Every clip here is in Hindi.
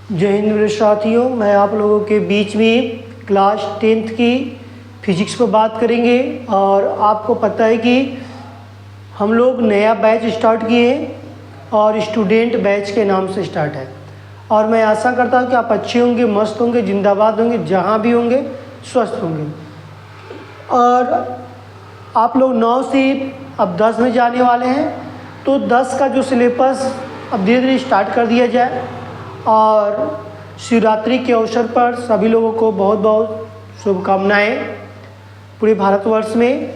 जय हिंद मेरे साथियों, मैं आप लोगों के बीच में क्लास 10th की फिजिक्स पर बात करेंगे। और आपको पता है कि हम लोग नया बैच स्टार्ट किए और स्टूडेंट बैच के नाम से स्टार्ट है। और मैं आशा करता हूँ कि आप अच्छे होंगे, मस्त होंगे, जिंदाबाद होंगे, जहाँ भी होंगे स्वस्थ होंगे। और आप लोग 9 से अब 10 में जाने वाले हैं, तो 10 का जो सिलेबस अब धीरे धीरे स्टार्ट कर दिया जाए। और शिवरात्रि के अवसर पर सभी लोगों को बहुत बहुत शुभकामनाएं पूरे भारतवर्ष में।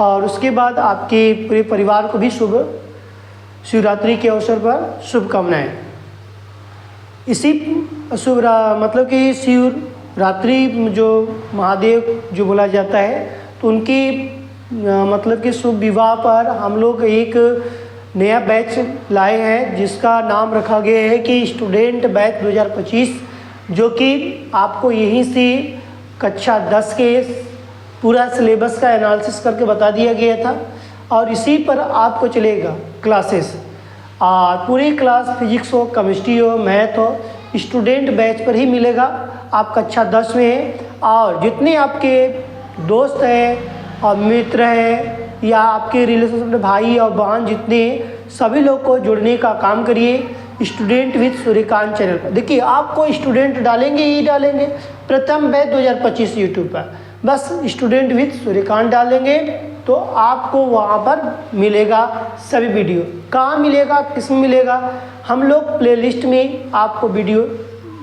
और उसके बाद आपके पूरे परिवार को भी शुभ शिवरात्रि के अवसर पर शुभकामनाएं। इसी मतलब कि शिवरात्रि जो महादेव जो बोला जाता है, तो उनकी मतलब कि शुभ विवाह पर हम लोग एक नया बैच लाए हैं जिसका नाम रखा गया है कि स्टूडेंट बैच 2025, जो कि आपको यहीं से कक्षा 10 के पूरा सिलेबस का एनालिसिस करके बता दिया गया था। और इसी पर आपको चलेगा क्लासेस, पूरी क्लास फिजिक्स हो, केमिस्ट्री हो, मैथ हो, स्टूडेंट बैच पर ही मिलेगा। आप कक्षा 10 में हैं और जितने आपके दोस्त हैं और मित्र हैं या आपके रिलेशन में भाई और बहन जितने, सभी लोग को जुड़ने का काम करिए स्टूडेंट विद सूर्यकांत चैनल पर। देखिए, आपको स्टूडेंट डालेंगे ही डालेंगे प्रथम बैच 2025 यूट्यूब पर। बस स्टूडेंट विद सूर्यकांत डालेंगे तो आपको वहाँ पर मिलेगा सभी वीडियो। कहाँ मिलेगा, किस में मिलेगा? हम लोग प्लेलिस्ट में आपको वीडियो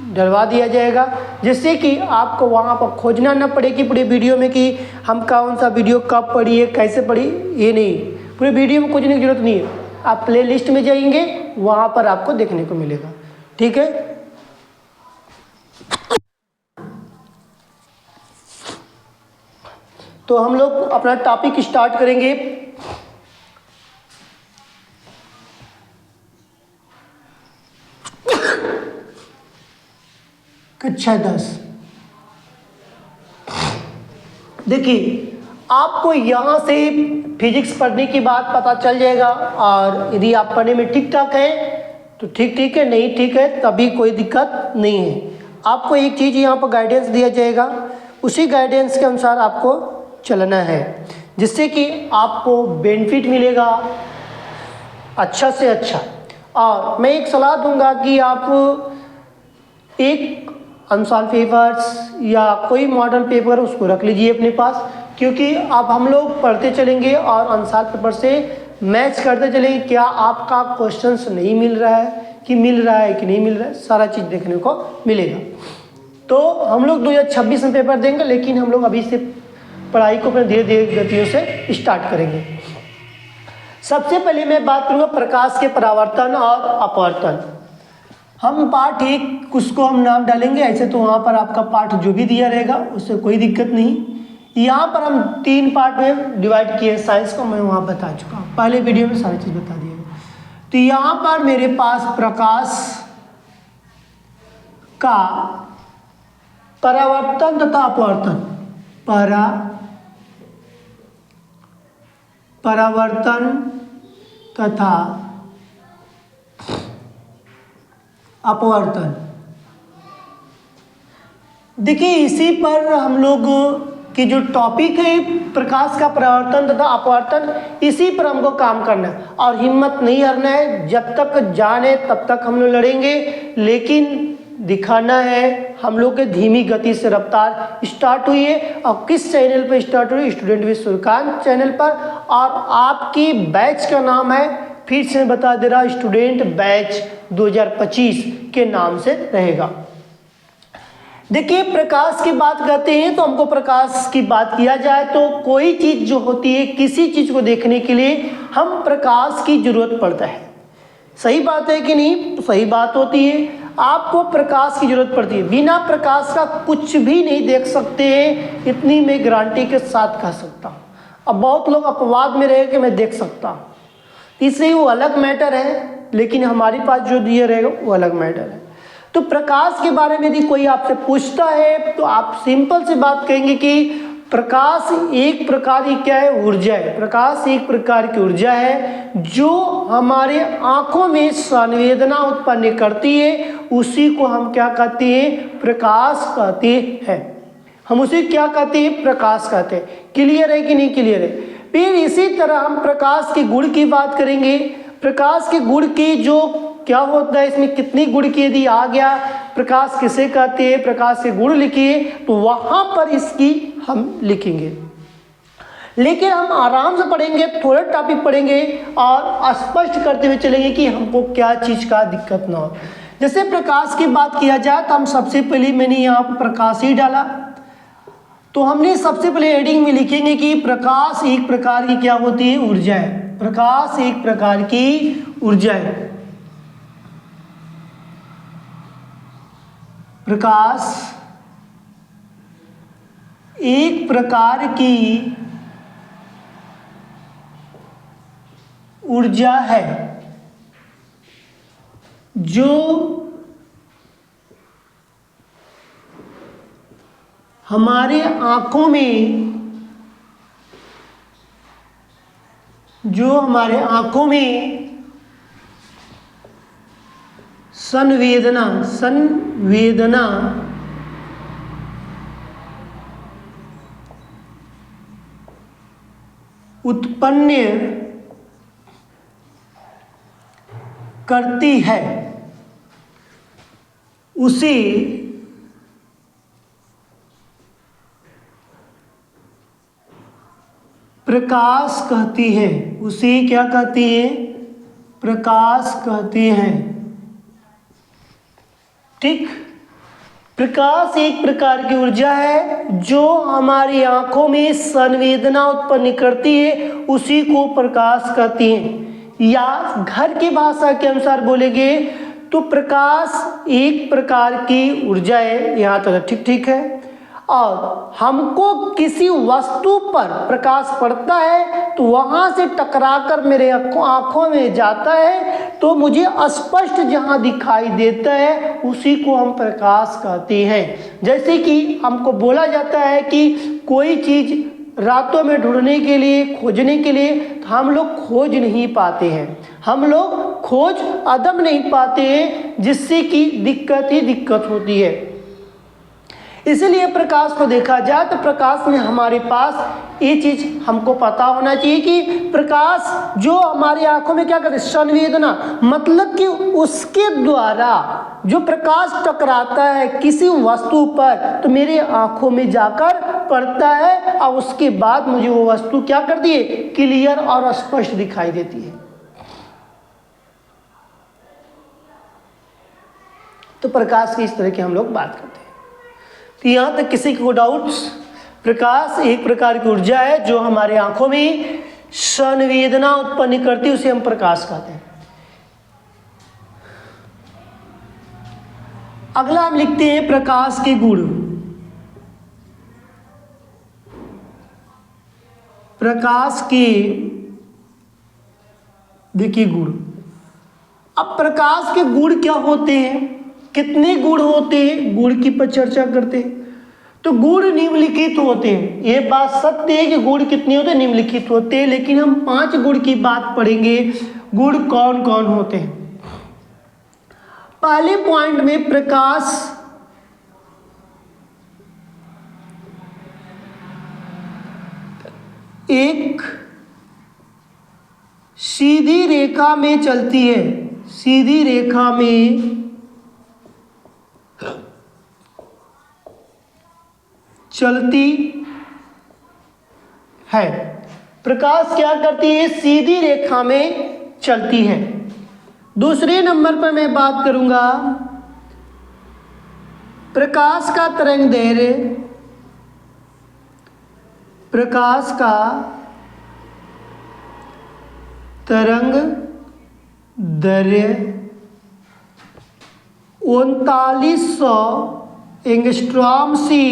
डलवा दिया जाएगा, जिससे कि आपको वहाँ पर खोजना न पड़े कि पूरे वीडियो में कि हम कौन सा वीडियो कब पढ़ी है, कैसे पढ़ी। ये नहीं, पूरे वीडियो में खोजने की जरूरत नहीं है। आप प्ले लिस्ट में जाएंगे, वहाँ पर आपको देखने को मिलेगा। ठीक है, तो हम लोग अपना टॉपिक स्टार्ट करेंगे। कक्षा 10। देखिए, आपको यहाँ से फिजिक्स पढ़ने की बात पता चल जाएगा। और यदि आप पढ़ने में ठीक ठाक हैं तो ठीक है, नहीं ठीक है तभी कोई दिक्कत नहीं है। आपको एक चीज़ यहाँ पर गाइडेंस दिया जाएगा, उसी गाइडेंस के अनुसार आपको चलना है, जिससे कि आपको बेनिफिट मिलेगा अच्छा से अच्छा। और मैं एक सलाह दूंगा कि आप एक आंसर पेपर्स या कोई मॉडल पेपर उसको रख लीजिए अपने पास, क्योंकि अब हम लोग पढ़ते चलेंगे और आंसर पेपर से मैच करते चलेंगे। क्या आपका क्वेश्चंस नहीं मिल रहा है कि मिल रहा है कि नहीं मिल रहा है, सारा चीज़ देखने को मिलेगा। तो हम लोग 2026 में पेपर देंगे, लेकिन हम लोग अभी से पढ़ाई को अपने धीरे धीरे गतियों से स्टार्ट करेंगे। सबसे पहले मैं बात करूँगा प्रकाश के परावर्तन और अपवर्तन। हम पार्ट 1 उसको हम नाम डालेंगे, ऐसे तो वहाँ पर आपका पार्ट जो भी दिया रहेगा उससे कोई दिक्कत नहीं। यहाँ पर हम 3 पार्ट में डिवाइड किए साइंस को, मैं वहाँ बता चुका हूँ, पहले वीडियो में सारी चीज़ बता दिया। तो यहाँ पर मेरे पास प्रकाश का परावर्तन तथा अपवर्तन, परावर्तन तथा अपवर्तन। देखिए, इसी पर हम लोग की जो टॉपिक है प्रकाश का परावर्तन तथा अपवर्तन, इसी पर हमको काम करना है और हिम्मत नहीं हारना है। जब तक जान है तब तक हम लोग लड़ेंगे, लेकिन दिखाना है हम लोग के धीमी गति से रफ्तार स्टार्ट हुई है। और किस चैनल पर स्टार्ट हुई? स्टूडेंट विद सूर्यकांत चैनल पर। और आपकी बैच का नाम है, फिर से बता दे रहा, स्टूडेंट बैच 2025 के नाम से रहेगा। देखिए, प्रकाश की बात करते हैं तो हमको प्रकाश की बात किया जाए तो कोई चीज़ जो होती है, किसी चीज़ को देखने के लिए हम प्रकाश की जरूरत पड़ता है। सही बात है कि नहीं? तो सही बात होती है, आपको प्रकाश की जरूरत पड़ती है। बिना प्रकाश का कुछ भी नहीं देख सकते हैं, इतनी मैं गारंटी के साथ कह सकता हूँ। अब बहुत लोग अपवाद में रहे कि मैं देख सकता हूँ, इसलिए वो अलग मैटर है, लेकिन हमारे पास जो दिया रहेगा वो अलग मैटर है। तो प्रकाश के बारे में यदि कोई आपसे पूछता है तो आप सिंपल सी बात कहेंगे कि प्रकाश एक प्रकार की क्या है, ऊर्जा है। प्रकाश एक प्रकार की ऊर्जा है जो हमारे आंखों में संवेदना उत्पन्न करती है, उसी को हम क्या कहते हैं, प्रकाश कहते हैं। हम उसे क्या कहते हैं, प्रकाश कहते हैं। क्लियर है कि नहीं क्लियर है। फिर इसी तरह हम प्रकाश के गुण की बात करेंगे। प्रकाश के गुण की जो क्या होता है, इसमें कितनी गुण की यदि आ गया, प्रकाश किसे कहते हैं, प्रकाश के गुण लिखिए, तो वहां पर इसकी हम लिखेंगे। लेकिन हम आराम से पढ़ेंगे, थोड़ा टॉपिक पढ़ेंगे और स्पष्ट करते हुए चलेंगे कि हमको क्या चीज का दिक्कत ना हो। जैसे प्रकाश की बात किया जाए तो हम सबसे पहले मैंने यहाँ पर प्रकाश ही डाला, तो हमने सबसे पहले हेडिंग में लिखेंगे कि प्रकाश एक प्रकार की क्या होती है, ऊर्जा है। प्रकाश एक प्रकार की ऊर्जा है। प्रकाश एक प्रकार की ऊर्जा है जो हमारे आंखों में संवेदना उत्पन्न करती है, उसे प्रकाश कहती है। उसे क्या कहती है, प्रकाश कहते हैं। ठीक, प्रकाश एक प्रकार की ऊर्जा है जो हमारी आंखों में संवेदना उत्पन्न करती है, उसी को प्रकाश कहते हैं। या घर की भाषा के अनुसार बोलेंगे तो प्रकाश एक प्रकार की ऊर्जा है, यहाँ तक ठीक ठीक है। और हमको किसी वस्तु पर प्रकाश पड़ता है तो वहां से टकराकर मेरे आंखों में जाता है, तो मुझे स्पष्ट जहां दिखाई देता है उसी को हम प्रकाश कहते हैं। जैसे कि हमको बोला जाता है कि कोई चीज रातों में ढूंढने के लिए, खोजने के लिए, तो हम लोग खोज नहीं पाते हैं, हम लोग खोज अदम नहीं पाते हैं, जिससे कि दिक्कत ही दिक्कत होती है। इसलिए प्रकाश को देखा जाए तो प्रकाश में हमारे पास ये चीज हमको पता होना चाहिए कि प्रकाश जो हमारी आंखों में क्या करते, संवेदना, मतलब कि उसके द्वारा जो प्रकाश टकराता है किसी वस्तु पर तो मेरे आंखों में जाकर पड़ता है और उसके बाद मुझे वो वस्तु क्या करती है, क्लियर और स्पष्ट दिखाई देती है। तो प्रकाश की इस तरह की हम लोग बात करते हैं। तो यहाँ तक किसी को डाउट्स? प्रकाश एक प्रकार की ऊर्जा है जो हमारे आंखों में संवेदना उत्पन्न करती है, उसे हम प्रकाश कहते हैं। अगला हम लिखते हैं प्रकाश के गुण। प्रकाश के देखिए गुण। अब प्रकाश के गुण क्या होते हैं, कितने गुण होते हैं, गुण की पर चर्चा करते हैं। तो गुण निम्नलिखित होते हैं, ये बात सत्य है कि गुण कितने होते हैं, निम्नलिखित होते हैं। लेकिन हम 5 गुण की बात पढ़ेंगे, गुण कौन कौन होते हैं। पहले पॉइंट में प्रकाश एक सीधी रेखा में चलती है, सीधी रेखा में चलती है। प्रकाश क्या करती है, सीधी रेखा में चलती है। दूसरे नंबर पर मैं बात करूंगा प्रकाश का तरंग दैर्घ्य। प्रकाश का तरंग दैर्घ्य 3900 एंगस्ट्रॉम से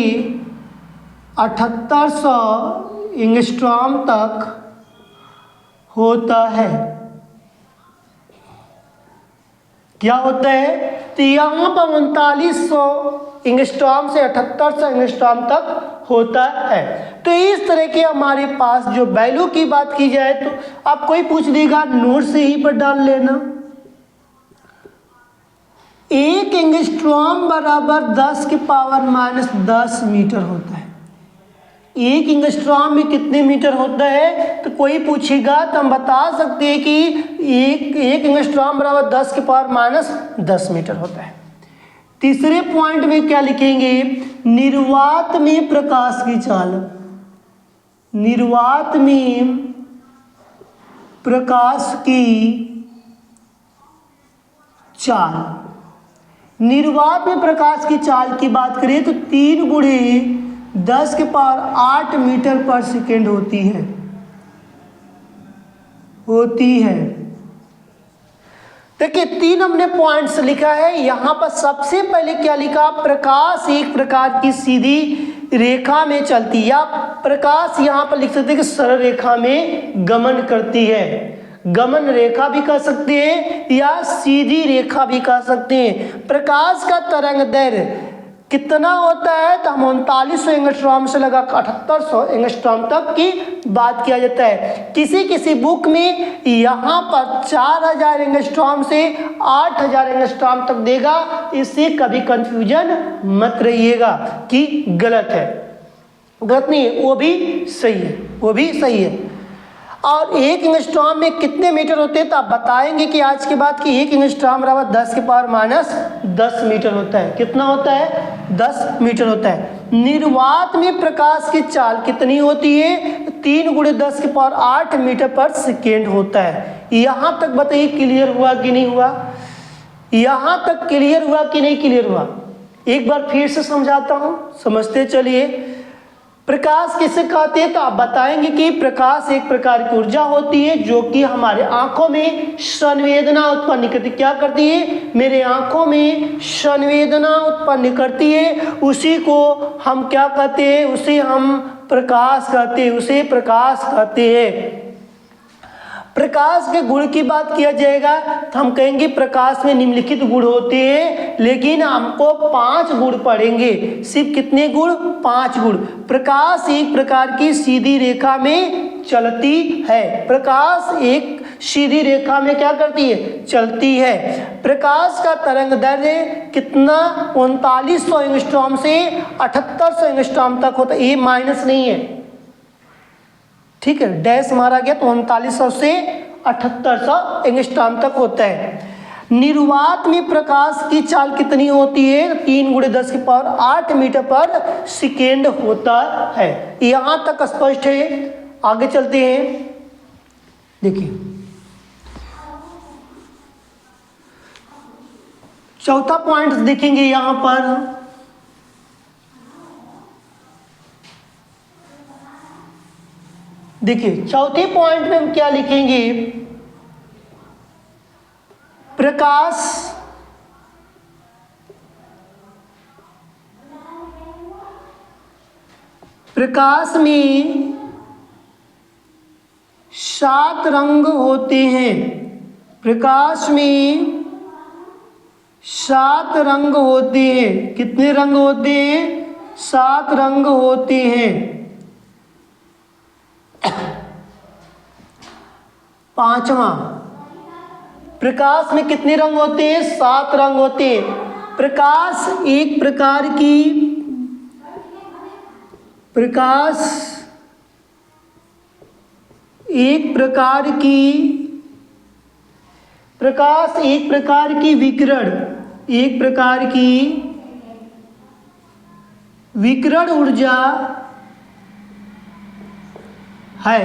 7800 एंगस्ट्रॉम तक होता है। क्या होता है, तो यहाँ पर 3900 एंगस्ट्रॉम से 7800 एंगस्ट्रॉम तक होता है। तो इस तरह के हमारे पास जो वैल्यू की बात की जाए तो आप कोई पूछ देगा नोट से ही पर डाल लेना। 1 एंगस्ट्रॉम बराबर 10 की पावर माइनस 10 मीटर होता है। 1 एंगस्ट्रॉम में कितने मीटर होता है तो कोई पूछेगा तो हम बता सकते हैं कि एक एंगस्ट्रॉम बराबर 10 की पावर माइनस 10 मीटर होता है। तीसरे पॉइंट में क्या लिखेंगे, निर्वात में प्रकाश की चाल। निर्वात में प्रकाश की चाल, निर्वात में प्रकाश की चाल की बात करें तो 3 गुणे 10 के पावर 8 मीटर पर सेकेंड होती है। देखिए 3 हमने पॉइंट्स लिखा है। यहां पर सबसे पहले क्या लिखा, प्रकाश एक प्रकार की सीधी रेखा में चलती है, या प्रकाश यहां पर लिख सकते हैं कि सरल रेखा में गमन करती है। गमन रेखा भी कह सकते हैं या सीधी रेखा भी कह सकते हैं। प्रकाश का तरंग दैर्ध्य कितना होता है तो हम 3900 एंगस्ट्रॉम से लगा 7800 एंगस्ट्रॉम तक की बात किया जाता है। किसी किसी बुक में यहाँ पर 4000 एंगस्ट्रॉम से 8000 एंगस्ट्रॉम तक देगा। इससे कभी कंफ्यूजन मत रहिएगा कि गलत है, गलत नहीं है, वो भी सही है, वो भी सही है। और 1 एंगस्ट्रॉम में कितने मीटर होते हैं तो आप बताएंगे कि आज के बाद कि 1 एंगस्ट्रॉम बराबर 10 की पावर माइनस 10 मीटर होता है। कितना होता है, 10 मीटर होता है। निर्वात में प्रकाश की चाल कितनी होती है, 3 गुणे 10 की पावर 8 मीटर पर सेकेंड होता है। यहाँ तक बताइए क्लियर हुआ कि नहीं हुआ, यहाँ तक क्लियर हुआ कि नहीं क्लियर हुआ। एक बार फिर से समझाता हूँ, समझते चलिए। प्रकाश किसे कहते हैं तो आप बताएंगे कि प्रकाश एक प्रकार की ऊर्जा होती है जो कि हमारे आंखों में संवेदना उत्पन्न करती। क्या करती है, मेरे आंखों में संवेदना उत्पन्न करती है। उसी को हम क्या कहते हैं, उसे हम प्रकाश कहते हैं, उसे प्रकाश कहते हैं। प्रकाश के गुण की बात किया जाएगा तो हम कहेंगे प्रकाश में निम्नलिखित गुण होते हैं, लेकिन हमको 5 गुण पढ़ेंगे। सिर्फ कितने गुण, 5 गुण। प्रकाश एक प्रकार की सीधी रेखा में चलती है। प्रकाश एक सीधी रेखा में क्या करती है, चलती है। प्रकाश का तरंग दैर्ध्य कितना, 3900 एंगस्ट्रॉम से 7800 एंगस्ट्रॉम तक होता है। ये माइनस नहीं है, ठीक है, डैश मारा गया तो 3900 से 7800 एंगस्ट्रॉम तक होता है। निर्वात में प्रकाश की चाल कितनी होती है, 3 गुणे 10 की पावर 8 मीटर पर सेकेंड होता है। यहां तक स्पष्ट है। आगे चलते हैं। देखिए चौथा पॉइंट देखेंगे यहां पर। देखिए चौथे पॉइंट में हम क्या लिखेंगे, प्रकाश में 7 रंग होते हैं। प्रकाश में 7 रंग होते हैं। कितने रंग होते हैं, 7 रंग होते हैं। 5वां, प्रकाश में कितने रंग होते हैं, 7 रंग होते हैं। प्रकाश एक प्रकार की विकिरण ऊर्जा है।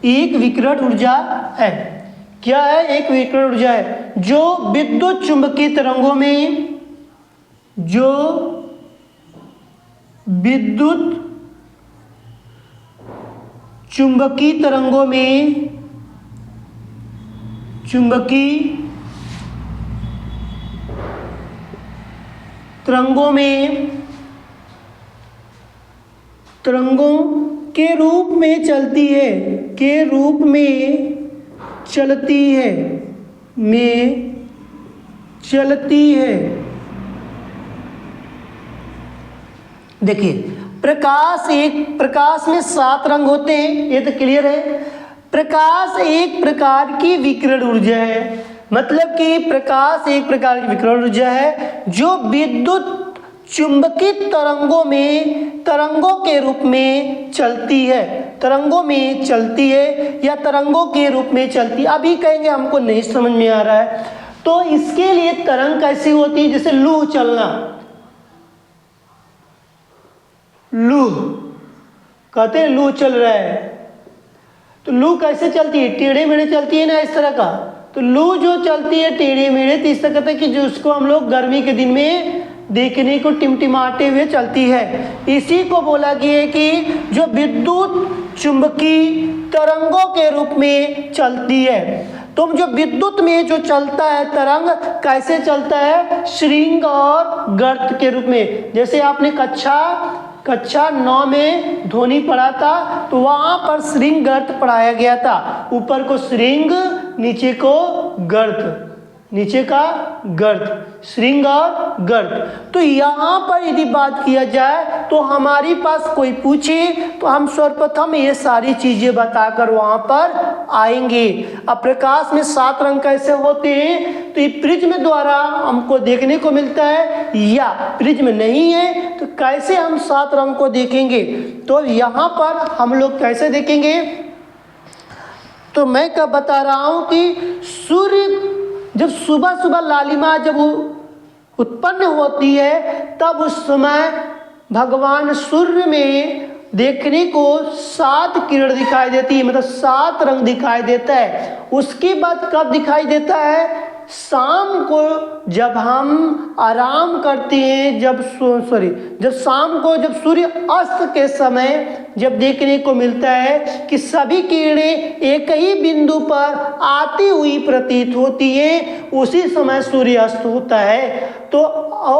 एक विकिरण ऊर्जा है। क्या है, एक विकिरण ऊर्जा है जो विद्युत चुंबकीय तरंगों में तरंगों के रूप में चलती है, चलती है। देखिए, प्रकाश में 7 रंग होते हैं, ये तो क्लियर है। प्रकाश एक प्रकार की विकिरण ऊर्जा है, मतलब कि प्रकाश एक प्रकार की विकिरण ऊर्जा है जो विद्युत चुंबकीय तरंगों के रूप में चलती है, या तरंगों के रूप में चलती है। अभी कहेंगे हमको नहीं समझ में आ रहा है, तो इसके लिए तरंग कैसी होती है, जैसे लू चलना, लू कहते हैं लू चल रहा है, तो लू कैसे चलती है, टेढ़े मेढ़े चलती है ना, इस तरह का। तो लू जो चलती है टेढ़े मेढ़े, तो इस तरह कहते हैं कि जो उसको हम लोग गर्मी के दिन में देखने को टिमटिमाते हुए चलती है। इसी को बोला गया है कि जो विद्युत चुंबकीय तरंगों के रूप में चलती है। तो जो विद्युत में जो चलता है तरंग कैसे चलता है, श्रृंग और गर्त के रूप में। जैसे आपने कक्षा 9 में ध्वनि पढ़ा था, तो वहां पर श्रृंग गर्त पढ़ाया गया था। ऊपर को श्रृंग, नीचे को गर्त, नीचे का गर्त, श्रृंग और गर्त। तो यहाँ पर यदि बात किया जाए तो हमारे पास कोई पूछे तो हम सर्वप्रथम ये सारी चीजें बताकर वहां पर आएंगे। अब प्रकाश में 7 रंग कैसे होते हैं, तो ये प्रिज्म द्वारा हमको देखने को मिलता है, या प्रिज्म नहीं है तो कैसे हम 7 रंग को देखेंगे। तो यहाँ पर हम लोग कैसे देखेंगे, तो मैं कब बता रहा हूँ कि सूर्य जब सुबह सुबह लालिमा जब उत्पन्न होती है, तब उस समय भगवान सूर्य में देखने को 7 किरण दिखाई देती है, मतलब 7 रंग दिखाई देता है। उसके बाद कब दिखाई देता है, शाम को जब हम आराम करते हैं, जब शाम को जब सूर्य अस्त के समय जब देखने को मिलता है कि सभी किरणें एक ही बिंदु पर आती हुई प्रतीत होती हैं, उसी समय सूर्य अस्त होता है। तो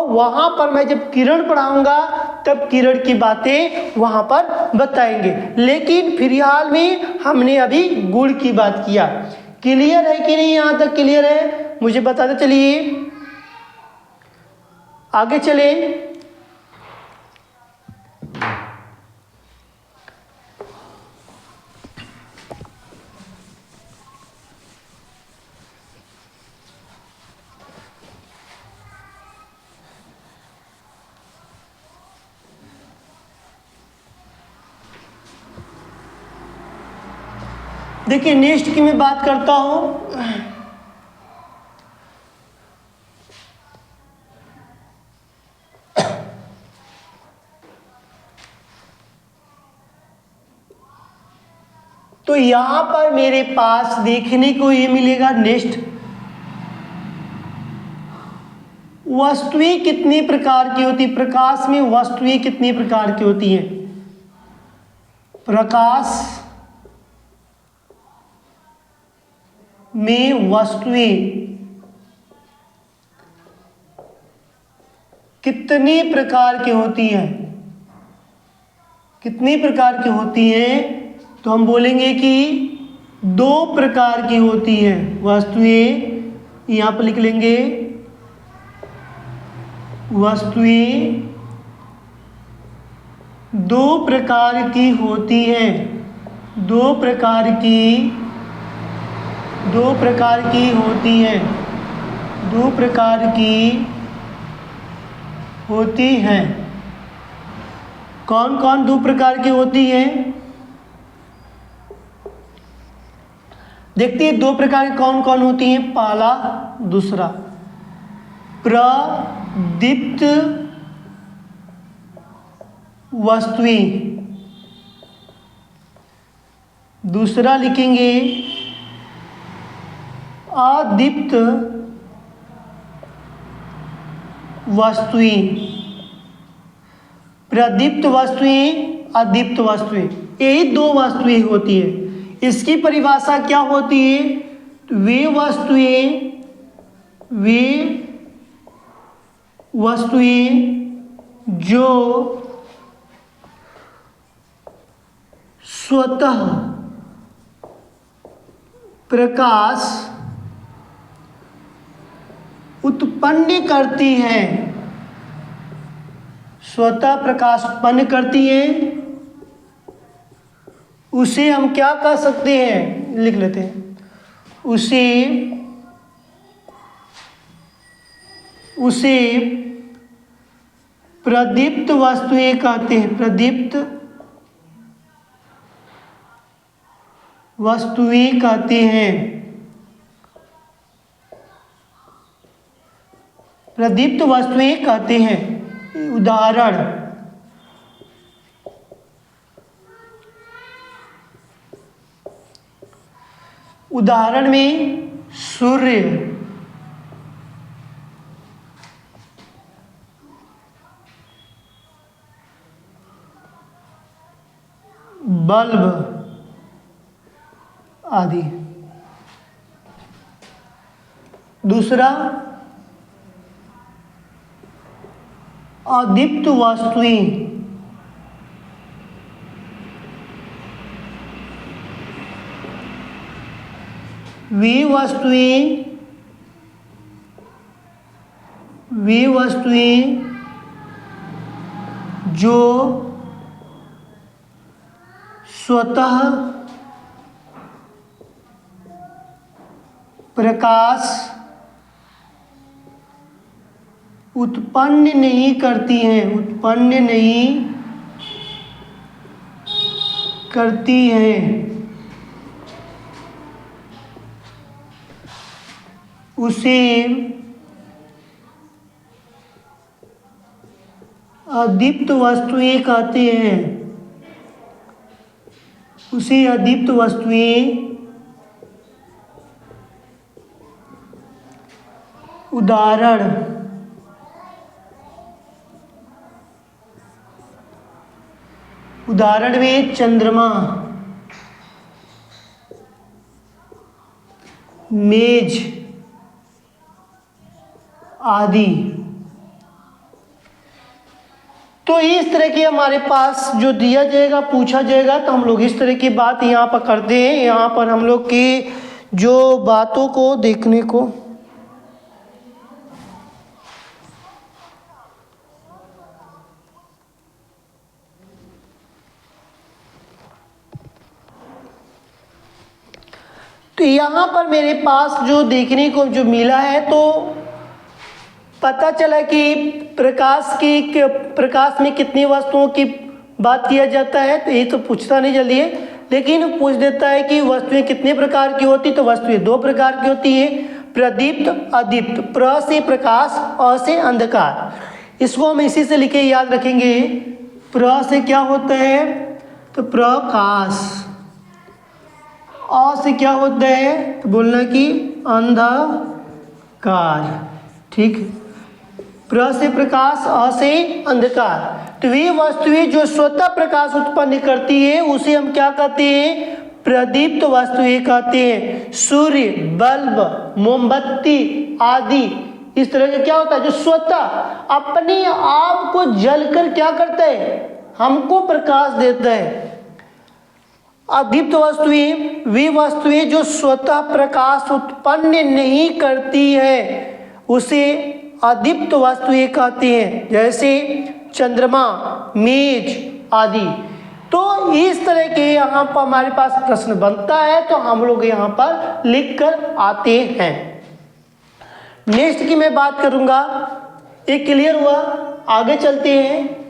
वहाँ पर मैं जब किरण पढ़ाऊंगा तब किरण की बातें वहाँ पर बताएंगे, लेकिन फिलहाल में हमने अभी गुण की बात किया। क्लियर है कि नहीं, यहाँ तक क्लियर है, मुझे बताते चलिए, आगे चले। देखिए, नेक्स्ट की मैं बात करता हूं। तो यहां पर मेरे पास देखने को ये मिलेगा, नेक्स्ट वस्तुएं कितनी प्रकार की होती, प्रकाश में वस्तुएं कितनी प्रकार की होती हैं। प्रकाश में वस्तुएं कितनी प्रकार की होती हैं, कितनी प्रकार की होती हैं, तो हम बोलेंगे कि 2 प्रकार की होती हैं वस्तुएं। यहां पर लिख लेंगे, वस्तुएं 2 प्रकार की होती हैं, 2 प्रकार की होती हैं, 2 प्रकार की होती हैं। कौन कौन 2 प्रकार की होती हैं, देखते हैं 2 प्रकार की कौन कौन होती हैं। पहला, दूसरा, प्रदीप्त वस्तुएं, दूसरा लिखेंगे अदीप्त वस्तुएं। प्रदीप्त वस्तुएं, अदीप्त वस्तुएं, यही 2 वस्तुएं होती है। इसकी परिभाषा क्या होती है, वे वस्तुएं जो स्वतः प्रकाश उत्पन्न करती हैं, स्वतः प्रकाश उत्पन्न करती हैं, उसे हम क्या कह सकते हैं, लिख लेते हैं, उसे प्रदीप्त वस्तुएं कहते हैं। प्रदीप्त वस्तुएं कहते हैं। प्रदीप्त वस्तुएं कहते हैं। उदाहरण में सूर्य, बल्ब आदि। दूसरा, अदीप्त वस्तुएं, वे वस्तुएं जो स्वतः प्रकाश उत्पन्न नहीं करती हैं, उसे अदीप्त वस्तुएं कहते हैं। उदाहरण में चंद्रमा, मेज आदि। तो इस तरह की हमारे पास जो दिया जाएगा, पूछा जाएगा, तो हम लोग इस तरह की बात यहाँ पर करते हैं। यहाँ पर हम लोग की जो बातों को देखने को, तो यहाँ पर मेरे पास जो देखने को जो मिला है, तो पता चला कि प्रकाश में कितनी वस्तुओं की बात किया जाता है। तो ये तो पूछता नहीं जल्दी है, लेकिन पूछ देता है कि वस्तुएं कितने प्रकार की होती। तो वस्तुएं दो प्रकार की होती है, प्रदीप्त, अदीप्त। प्र से प्रकाश, अ से अंधकार। इसको हम इसी से लिखे याद रखेंगे। प्र से क्या होता है, तो प्रकाश। अ से क्या होता है, तो बोलना कि अंधकार। ठीक, प्र से प्रकाश, अ से अंधकार। तो वे वस्तुएं जो स्वतः प्रकाश उत्पन्न करती है, उसे हम क्या कहते हैं, प्रदीप्त वस्तुएं कहते हैं। सूर्य, बल्ब, मोमबत्ती आदि इस तरह का क्या होता है, जो स्वतः अपने आप को जलकर क्या करता है, हमको प्रकाश देता है। अदीप्त वस्तुएं वे वस्तुएं जो स्वतः प्रकाश उत्पन्न नहीं करती है, उसे अदीप्त वस्तुएं कहते हैं, जैसे चंद्रमा, मेज आदि। तो इस तरह के यहाँ पर हमारे पास प्रश्न बनता है, तो हम लोग यहाँ पर लिख कर आते हैं। नेक्स्ट की मैं बात करूँगा, एक क्लियर हुआ, आगे चलते हैं।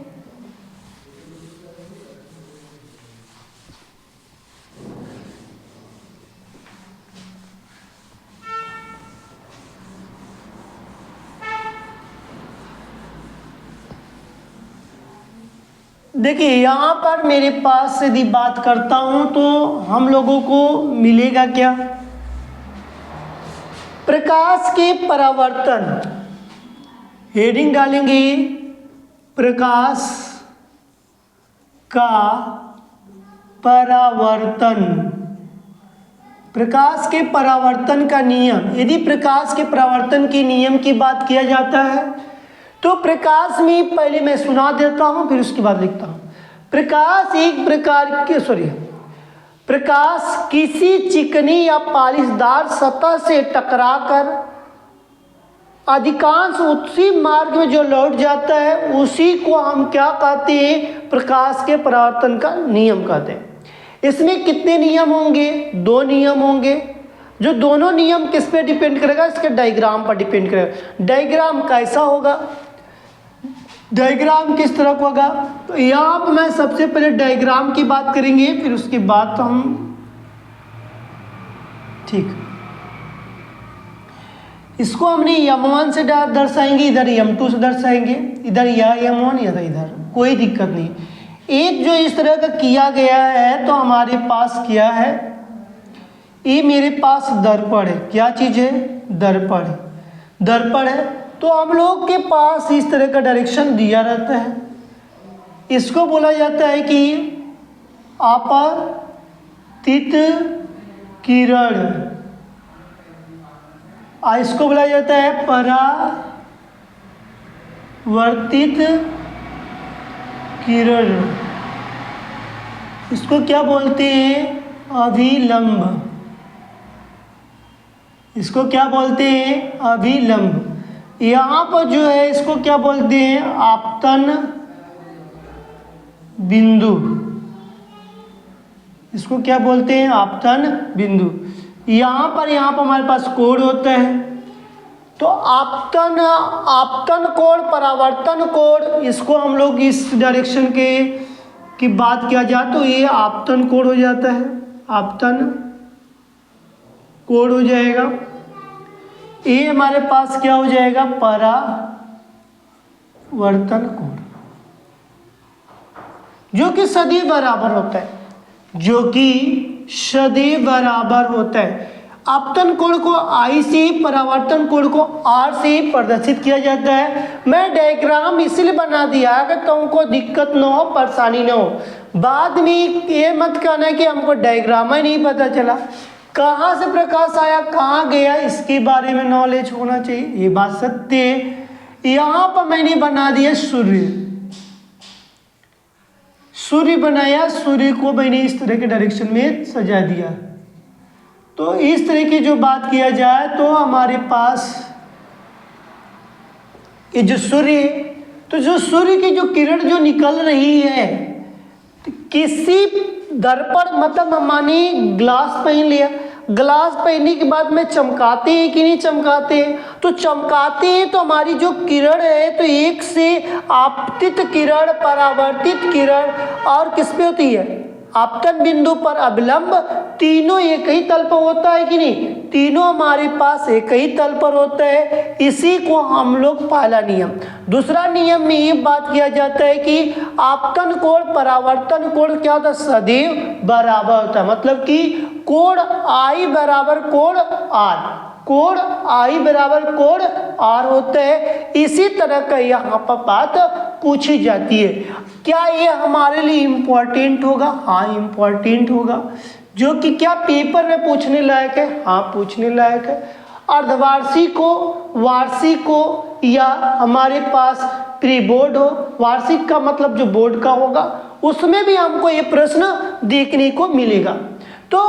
देखिए यहाँ पर मेरे पास यदि बात करता हूं, तो हम लोगों को मिलेगा क्या, प्रकाश के परावर्तन। हेडिंग डालेंगे, प्रकाश का परावर्तन। प्रकाश के परावर्तन का नियम। यदि प्रकाश के परावर्तन के नियम की बात किया जाता है, तो प्रकाश में पहले मैं सुना देता हूं, फिर उसके बाद लिखता हूं। प्रकाश एक प्रकार के प्रकाश किसी चिकनी या पालिशदार सतह से टकराकर अधिकांश उसी मार्ग में जो लौट जाता है उसी को हम क्या कहते हैं, प्रकाश के परावर्तन का नियम कहते हैं। इसमें कितने नियम होंगे, 2 नियम होंगे। जो दोनों नियम किस पे डिपेंड करेगा, इसके डायग्राम पर डिपेंड करेगा। डायग्राम कैसा होगा, डायग्राम किस तरह का होगा, तो यहाँ पर मैं सबसे पहले डायग्राम की बात करेंगे, फिर उसके बाद हम ठीक इसको हमने M1 से दर्शाएंगे, इधर M2 से दर्शाएंगे, इधर यह M1 इधर, कोई दिक्कत नहीं। एक जो इस तरह का किया गया है तो हमारे पास क्या है, ये मेरे पास दर्पण है। क्या चीज़ है, दर्पण है। दर्पण है तो हम लोग के पास इस तरह का डायरेक्शन दिया रहता है। इसको बोला जाता है कि आपतित किरण, इसको बोला जाता है परावर्तित किरण। इसको क्या बोलते हैं, अभिलंब। इसको क्या बोलते हैं, अभिलंब। यहाँ पर जो है इसको क्या बोलते हैं, आपतन बिंदु। इसको क्या बोलते हैं, आपतन बिंदु। यहाँ पर हमारे पास कोण होता है, तो आपतन कोण, परावर्तन कोण, इसको हम लोग इस डायरेक्शन की बात किया जाए तो ये आपतन कोण हो जाता है, आपतन कोण हो जाएगा। ये हमारे पास क्या हो जाएगा, परावर्तन कोण, जो कि सदैव बराबर होता है, जो कि सदैव बराबर होता है। आपतन कोण को I से, परावर्तन कोण को R से प्रदर्शित किया जाता है। मैं डायग्राम इसलिए बना दिया कि तुमको दिक्कत न हो, परेशानी न हो। बाद में ये मत कहना कि हमको डायग्राम ही नहीं पता चला, कहाँ से प्रकाश आया, कहाँ गया, इसके बारे में नॉलेज होना चाहिए। ये बात सत्य है। यहाँ पर मैंने बना दिया सूर्य, सूर्य बनाया, सूर्य को मैंने इस तरह के डायरेक्शन में सजा दिया। तो इस तरह की जो बात किया जाए तो हमारे पास ये जो सूर्य, तो जो सूर्य की जो किरण जो निकल रही है, तो किसी दर्पण, मतलब माने ग्लास पहन लिया, ग्लास पहनने के बाद में चमकाते हैं कि नहीं चमकाते हैं, तो चमकाते हैं तो हमारी जो किरण है तो एक से आपतित किरण, परावर्तित किरण और किस पे होती है, आपतन बिंदु पर अभिलंब, तीनों एक ही तल पर होता है कि नहीं, तीनों हमारे पास एक ही तल पर होता है। इसी को हम लोग पहला नियम। दूसरा नियम में ये बात किया जाता है कि आपतन कोण, परावर्तन कोण क्या होता है, सदैव बराबर होता है। मतलब कि कोण I बराबर कोण R, कोण I बराबर कोण R होता है। इसी तरह का यहाँ पर बात पूछी जाती है। क्या ये हमारे लिए इम्पोर्टेंट होगा, हाँ इम्पोर्टेंट होगा। जो कि क्या पेपर में पूछने लायक है, हाँ पूछने लायक है। अर्धवार्षिक हो, वार्षिक हो, या हमारे पास प्री बोर्ड हो, वार्षिक का मतलब जो बोर्ड का होगा, उसमें भी हमको ये प्रश्न देखने को मिलेगा। तो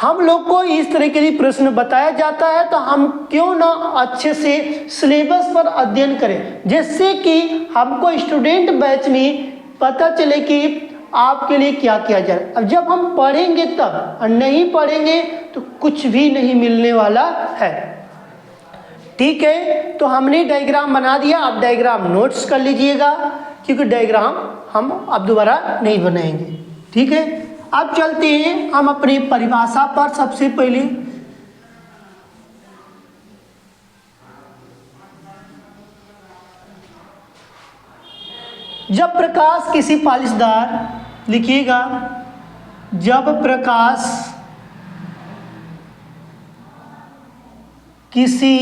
हम लोग को इस तरह के लिए प्रश्न बताया जाता है, तो हम क्यों ना अच्छे से सिलेबस पर अध्ययन करें, जिससे कि हमको स्टूडेंट बैच में पता चले कि आपके लिए क्या किया जाए। अब जब हम पढ़ेंगे तब, और नहीं पढ़ेंगे तो कुछ भी नहीं मिलने वाला है। ठीक है, तो हमने डायग्राम बना दिया, आप डायग्राम नोट्स कर लीजिएगा, क्योंकि डायग्राम हम अब दोबारा नहीं बनाएंगे। ठीक है, अब चलते हैं हम अपनी परिभाषा पर। सबसे पहले जब प्रकाश किसी पालिशदार, लिखिएगा, जब प्रकाश किसी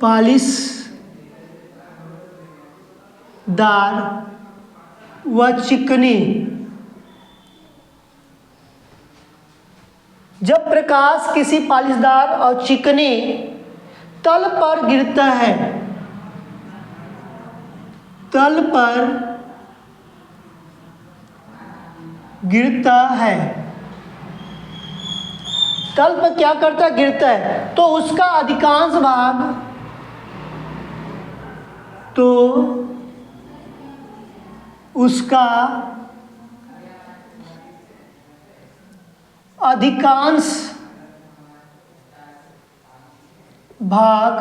पालिशदार व चिकनी, जब प्रकाश किसी पालिशदार और चिकने तल पर गिरता है, तल पर गिरता है, तल पर क्या करता है, गिरता है, तो उसका अधिकांश भाग, तो उसका अधिकांश भाग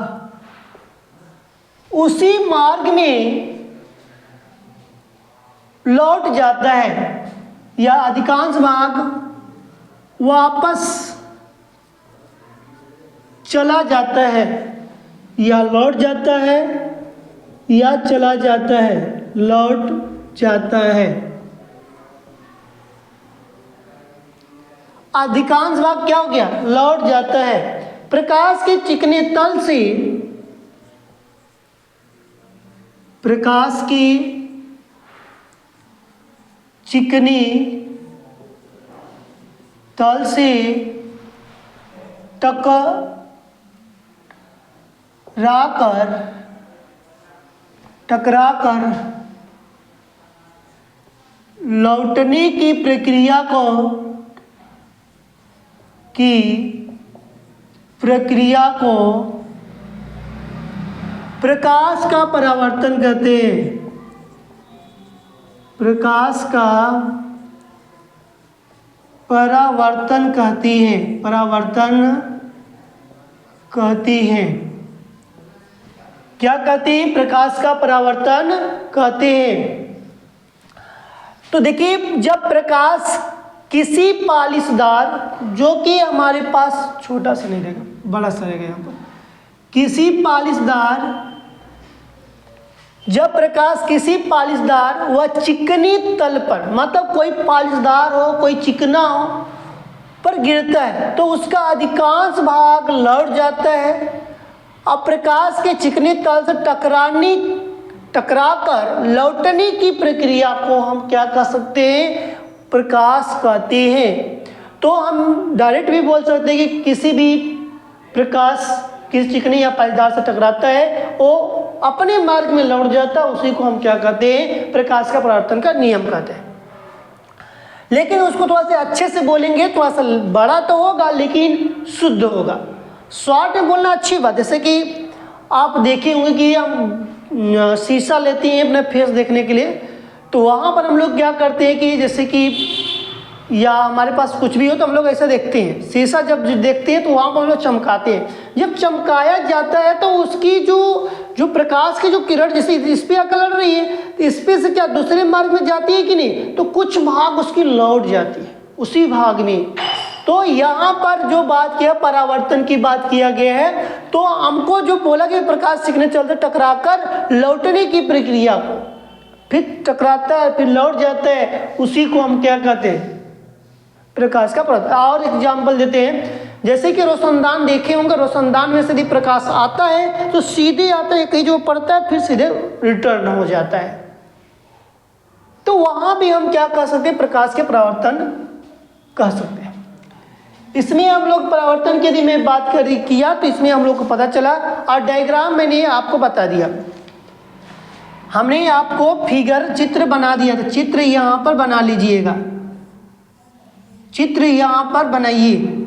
उसी मार्ग में लौट जाता है, या अधिकांश भाग वापस चला जाता है, या लौट जाता है, या चला जाता है, लौट जाता है। अधिकांश भाग क्या हो गया, लौट जाता है। प्रकाश के चिकने तल से, प्रकाश की चिकनी तल से टकराकर लौटने की प्रक्रिया को प्रकाश का परावर्तन कहते हैं। प्रकाश का परावर्तन कहती है, परावर्तन कहती हैं। क्या कहती हैं, प्रकाश का परावर्तन कहते हैं। तो देखिए, जब प्रकाश किसी पालिशदार, जो कि हमारे पास छोटा सा नहीं रहेगा, बड़ा सा रहेगा यहाँ पर, किसी पालिशदार, जब प्रकाश किसी पालिशदार व चिकनी तल पर, मतलब कोई पालिशदार हो, कोई चिकना हो पर गिरता है, तो उसका अधिकांश भाग लौट जाता है। अब प्रकाश के चिकने तल से टकराकर लौटने की प्रक्रिया को हम क्या कह सकते हैं, प्रकाश कहते हैं। तो हम डायरेक्ट भी बोल सकते हैं कि किसी भी प्रकाश किसी चिकनी या पालिशदार से टकराता है, वो अपने मार्ग में लौट जाता है, उसी को हम क्या कहते हैं, प्रकाश का परावर्तन का नियम कहते हैं। लेकिन उसको थोड़ा सा अच्छे से बोलेंगे, थोड़ा सा बड़ा तो होगा लेकिन शुद्ध होगा। शॉर्ट में बोलना अच्छी बात, जैसे कि आप देखे होंगे कि हम शीशा लेते हैं अपने फेस देखने के लिए, तो वहाँ पर हम लोग क्या करते हैं कि जैसे कि या हमारे पास कुछ भी हो तो हम लोग ऐसा देखते हैं, शीशा जब देखते हैं तो वहाँ पर हम लोग चमकाते हैं। जब चमकाया जाता है तो उसकी जो प्रकाश की जो किरण जैसे इस पे आकर लड़ रही है, तो इस पे से क्या दूसरे मार्ग में जाती है कि नहीं, तो कुछ भाग उसकी लौट जाती है उसी भाग में। तो यहाँ पर जो बात किया, परावर्तन की बात किया गया है, तो हमको जो बोला कि प्रकाश चिकने चलते टकराकर लौटने की प्रक्रिया को, फिर टकराता है फिर लौट जाता है, उसी को हम क्या कहते हैं, प्रकाश का परावर्तन। और एग्जाम्पल देते हैं, जैसे कि रोशनदान देखे होंगे, रोशनदान में से यदि प्रकाश आता है तो सीधे आता है, कहीं जो पड़ता है फिर सीधे रिटर्न हो जाता है। तो वहां भी हम क्या कह सकते हैं, प्रकाश के परावर्तन कह सकते हैं। इसमें हम लोग परावर्तन की यदि मैं बात किया तो इसमें हम लोग को पता चला, और डायग्राम मैंने आपको बता दिया, हमने आपको फिगर चित्र बना दिया था। चित्र यहाँ पर बना लीजिएगा, चित्र यहाँ पर बनाइए।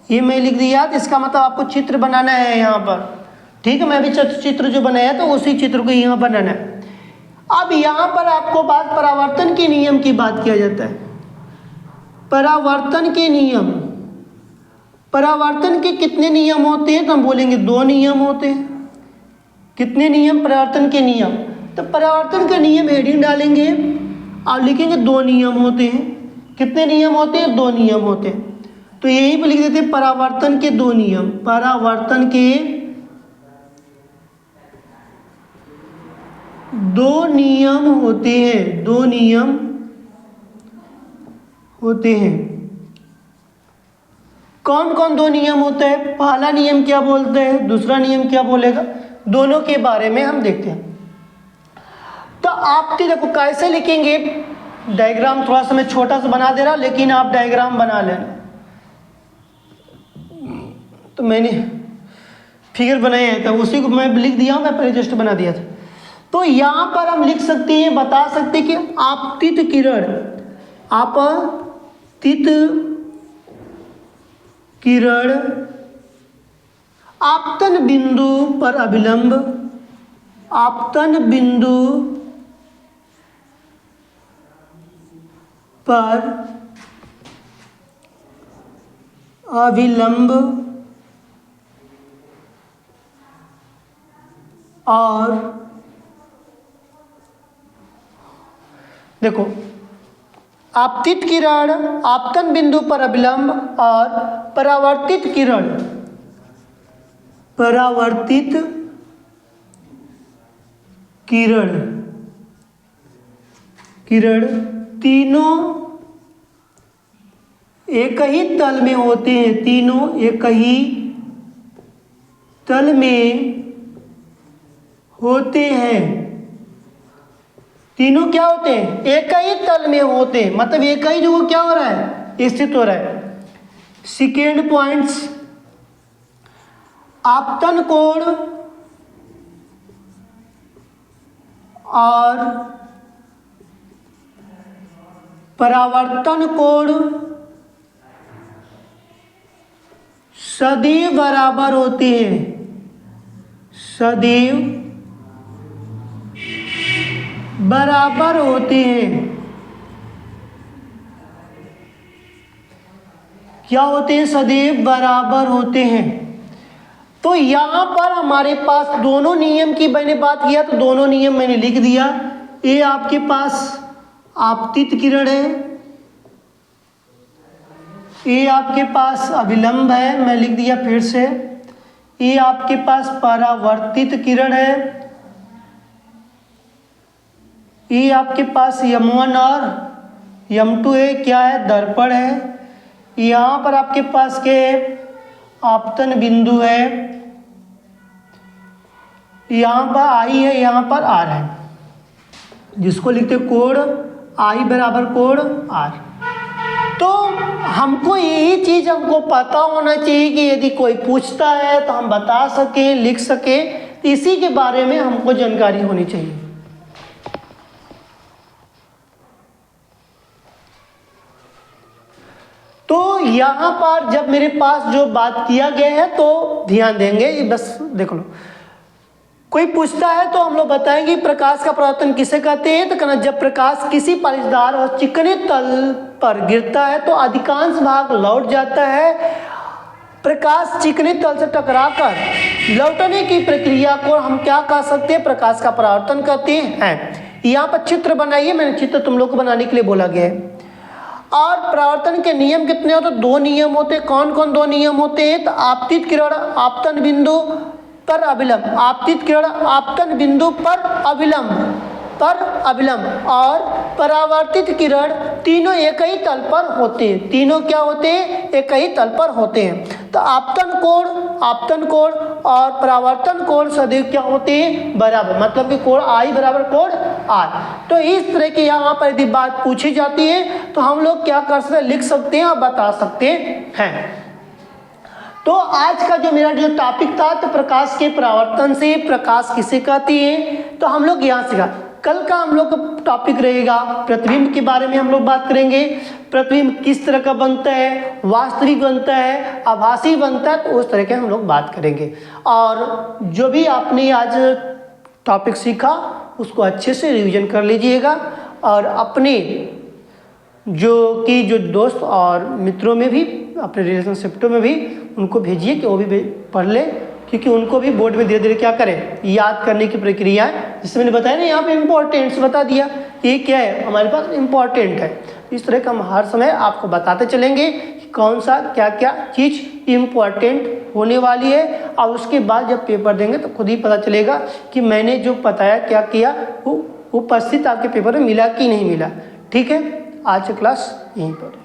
ये मैं लिख दिया, तो इसका मतलब आपको चित्र बनाना है यहाँ पर, ठीक है। मैं भी चित्र जो बनाया तो उसी चित्र को यहाँ बनाना है। अब यहाँ पर आपको बात परावर्तन के नियम की बात किया जाता है। परावर्तन के नियम, परावर्तन के कितने नियम होते हैं, तो हम बोलेंगे 2 नियम होते हैं। कितने नियम, परावर्तन के नियम, तो परावर्तन के नियम हेडिंग डालेंगे और लिखेंगे 2 नियम होते हैं। कितने नियम होते हैं, 2 नियम होते हैं। तो यहीं पर लिख देते हैं परावर्तन के 2 नियम, परावर्तन के 2 नियम होते हैं, 2 नियम होते हैं। कौन कौन 2 नियम होते हैं, पहला नियम क्या बोलते हैं, दूसरा नियम क्या बोलेगा, दोनों के बारे में हम देखते हैं। तो आपके देखो कैसे लिखेंगे, डायग्राम थोड़ा सा मैं छोटा सा बना दे रहा, लेकिन आप डायग्राम बना लेना। तो मैंने फिगर बनाया था, उसी को मैं लिख दिया, मैं पहले जस्ट बना दिया था। तो यहाँ पर हम लिख सकते हैं, बता सकते हैं कि आपतित किरण आपतित किरण आपतन बिंदु पर अभिलंब, आपतन बिंदु पर अभिलंब और देखो, आपतित किरण आपतन बिंदु पर अभिलंब और परावर्तित किरण, परावर्तित किरण तीनों एक ही तल में होते हैं, तीनों एक ही तल में होते हैं। तीनों क्या होते हैं? एक ही तल में होते हैं, मतलब एक ही जगह क्या हो रहा है? स्थित हो रहा है। सेकेंड पॉइंट्स, आपतन कोण और परावर्तन कोण सदैव बराबर होते हैं, सदैव बराबर होते हैं। क्या होते हैं? सदैव बराबर होते हैं। तो यहां पर हमारे पास दोनों नियम की मैंने बात किया, तो दोनों नियम मैंने लिख दिया। ये आपके पास आपतित किरण है, ये आपके पास अभिलंब है, मैं लिख दिया फिर से। ये आपके पास परावर्तित किरण है, ये आपके पास M1 और M2 है, क्या है? दर्पण है। यहाँ पर आपके पास के आपतन बिंदु है, यहाँ पर I है, यहाँ पर R है, जिसको लिखते कोण I बराबर कोण R। तो हमको यही चीज हमको पता होना चाहिए कि यदि कोई पूछता है तो हम बता सकें, लिख सकें, इसी के बारे में हमको जानकारी होनी चाहिए। तो यहाँ पर जब मेरे पास जो बात किया गया है तो ध्यान देंगे, बस देख लो। कोई पूछता है तो हम लोग बताएंगे प्रकाश का परावर्तन किसे कहते हैं। तो कहना, जब प्रकाश किसी पालिशदार और चिकने तल पर गिरता है तो अधिकांश भाग लौट जाता है। प्रकाश चिकने तल से टकराकर लौटने की प्रक्रिया को हम क्या कह सकते हैं? प्रकाश का परावर्तन कहते हैं। यहाँ पर चित्र बनाइए, मैंने चित्र तुम लोग को बनाने के लिए बोला गया है। और परावर्तन के नियम कितने होते? दो नियम होते। कौन कौन दो नियम होते हैं? तो आपतित किरण आपतन बिंदु पर अभिलंब, आपतित किरण आपतन बिंदु पर अभिलंब और परावर्तित किरण तीनों एक ही तल पर होते हैं। तीनों क्या होते हैं? एक ही तल पर होते हैं। तो आपतन कोण और परावर्तन कोण सदैव क्या होते हैं? बराबर, मतलब कि कोण I बराबर कोण R। तो इस तरह की यहाँ पर यदि बात पूछी जाती है तो हम लोग क्या कर सकते हैं? लिख सकते हैं और बता सकते हैं। तो आज का जो मेरा जो टॉपिक था, तो प्रकाश के परावर्तन से प्रकाश किसे कहती है, तो हम लोग यहाँ सीखा। कल का हम लोग का टॉपिक रहेगा प्रतिबिंब के बारे में हम लोग बात करेंगे। प्रतिबिंब किस तरह का बनता है, वास्तविक बनता है, आभासी बनता है, तो उस तरह के हम लोग बात करेंगे। और जो भी आपने आज टॉपिक सीखा उसको अच्छे से रिवीजन कर लीजिएगा और अपने जो दोस्त और मित्रों में भी, अपने रिलेशनशिप में भी उनको भेजिए कि वो भी पढ़ लें, क्योंकि उनको भी बोर्ड में धीरे धीरे क्या करें? याद करने की प्रक्रिया है। जिससे मैंने बताया ना, यहाँ पे इम्पोर्टेंट्स बता दिया, ये क्या है हमारे पास इम्पोर्टेंट है। इस तरह का हम हर समय आपको बताते चलेंगे कि कौन सा क्या क्या चीज़ इम्पोर्टेंट होने वाली है। और उसके बाद जब पेपर देंगे तो खुद ही पता चलेगा कि मैंने जो बताया क्या किया वो उपस्थित आपके पेपर में मिला कि नहीं मिला। ठीक है, आज की क्लास यहीं पर।